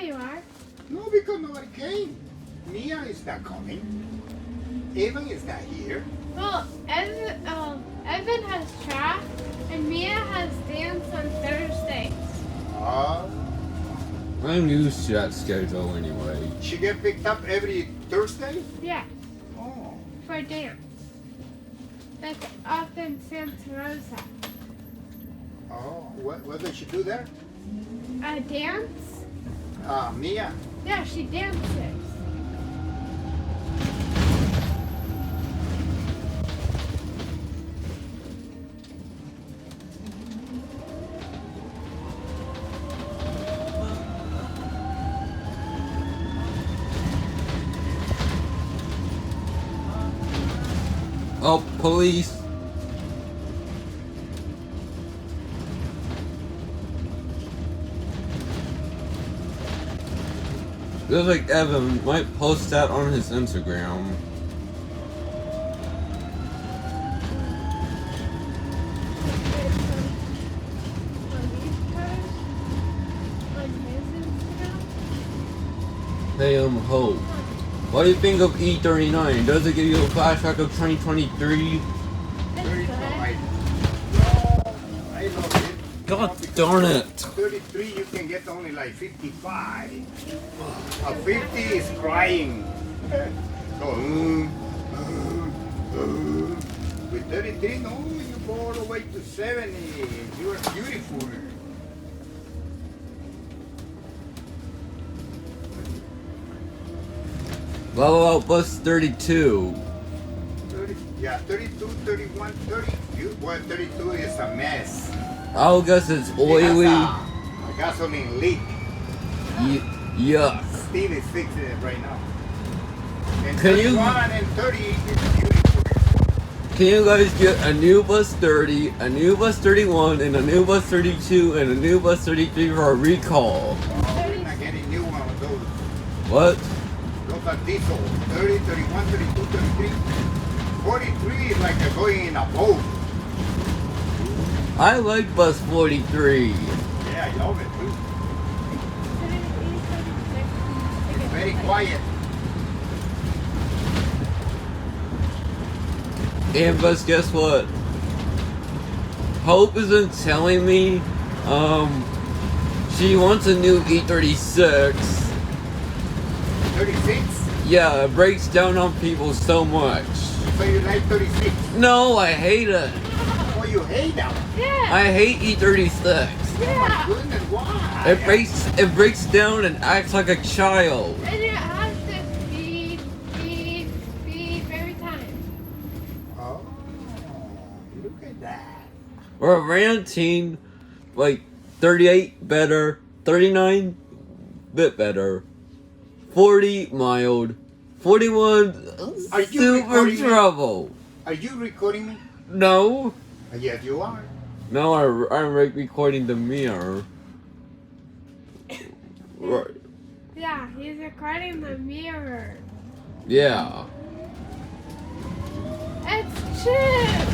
you are. No, because nobody came. Mia is not coming. Evan is not here. Well, Evan has track, and Mia has dance on Thursdays. I'm used to that schedule anyway. She get picked up every Thursday? Yeah, Oh. for dance. That's up in Santa Rosa. Oh, what does she do there? A dance? Mia. Yeah, she dances. Oh, police! Looks like Evan might post that on his Instagram. Hey, Hope. What do you think of E-39? Does it give you a flashback of 2023? I love it. God darn it! 33 you can get only like 55. A 50 is crying. So, with 33, no, you go all the way to 70. You are beautiful. Level out bus 32. 30, yeah, 32, 31, 30. Well, 32 is a mess. I'll guess it's It oily. has a gasoline leak. Yuck. Steve is fixing it right now. And Can you- 31 and 30 is beautiful. Can you guys get a new bus 30, a new bus 31, and a new bus 32, and a new bus 33 for a recall? Oh, we're not getting new one of those. What? Those are diesel. 30, 31, 32, 33. 43 is like going in a boat. I like bus 43. Yeah, I love it too. It's very quiet. And but guess what? Hope isn't telling me, she wants a new E36. 36? Yeah, it breaks down on people so much. So you like 36? No, I hate it. Oh, you hate that one? Yeah. I hate E36. Oh my Yeah. goodness, why? It breaks down and acts like a child. And it has to speed every time. Oh, look at that. We're ranting like 38 better, 39 bit better, 40 mild, 41 Are you super recording me? trouble. Are you recording me? No, Yes, you are. no, I'm recording the mirror. Right. Yeah, he's recording the mirror. Yeah. It's Chip.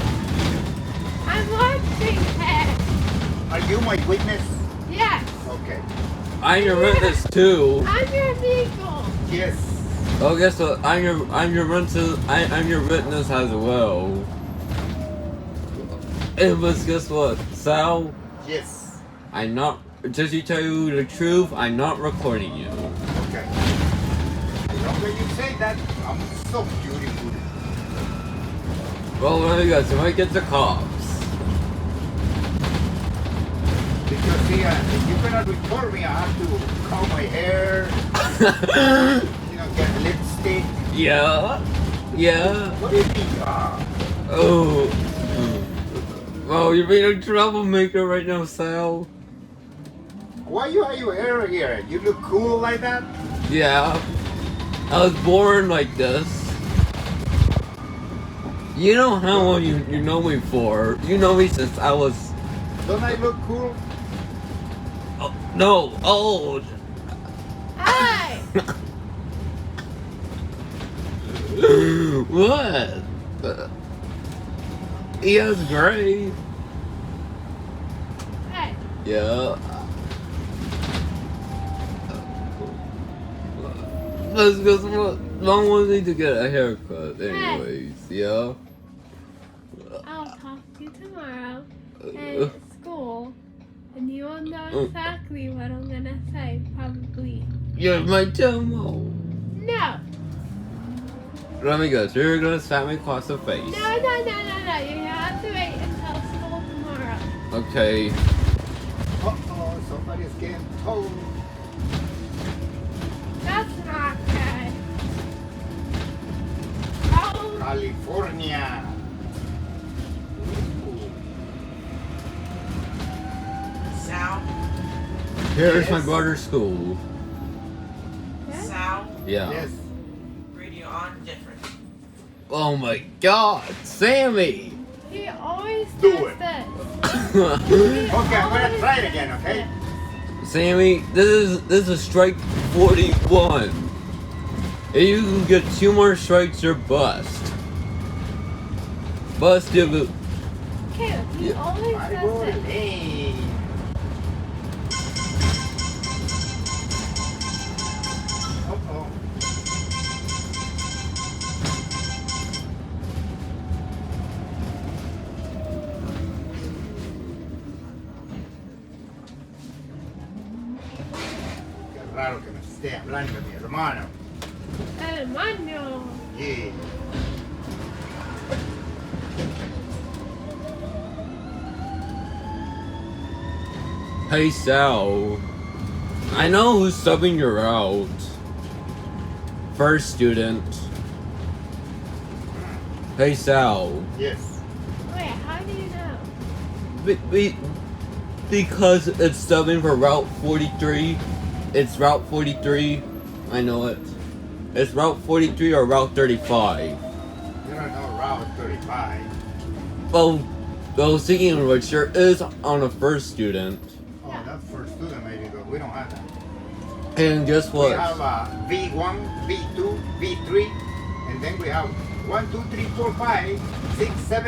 I'm watching it. Are you my witness? Yes. Okay. I'm your witness too. I'm your vehicle. Yes. Oh, guess what? I'm your witness. I'm your witness as well. And but guess what, Sal? Yes. I'm not. Just to tell you the truth, I'm not recording you. Okay. When you say that, I'm so beautiful. Well, what do you guys? I might get the cops. Because see, if you're gonna record me, I have to comb my hair, get lipstick. Yeah. Yeah. What do you think? Oh. Oh, you're being a troublemaker right now, Sal. Why you have your hair here? You look cool like that? Yeah. I was born like this. You know how long you know me for. You know me since I was... Don't I look cool? Oh, no, old. Hi. What? He has gray. Hey. Yeah. Because Mom wants me to get a haircut, anyways. Yeah. I'll talk to you tomorrow at school, and you will know exactly what I'm gonna say, probably. You might tell Mom. No. Let me guess. You're gonna slap me across the face. No. You have to wait until school tomorrow. Okay. Uh-oh, somebody's getting towed. That's not good. Oh, California. Sal, Here's my Yes. brother's school. Sal, Yeah. Yes. radio on different. Oh my God, Sammy. he always Do does it. this. Okay, I'm gonna try it again, okay? Sammy, this is strike 41. If you can get 2 more strikes, you're bust. Busted. Caleb, he always I does go this. lane. Uh-oh. Qué raro que me esté hablando mi hermano. Hermano. Yeah. Hey Sal, I know who's subbing you out. First student. Hey Sal, Yes. Wait, how do you know? because it's subbing for Route 43. It's Route 43. I know it. It's Route 43 or Route 35. You don't know Route 35. Well, I was thinking which there is on a first student. Oh, that's for student maybe, but we don't have that. And guess We what? have V1, V2, V3, and then we have 1, 2, 3, 4, 5, 6, 7.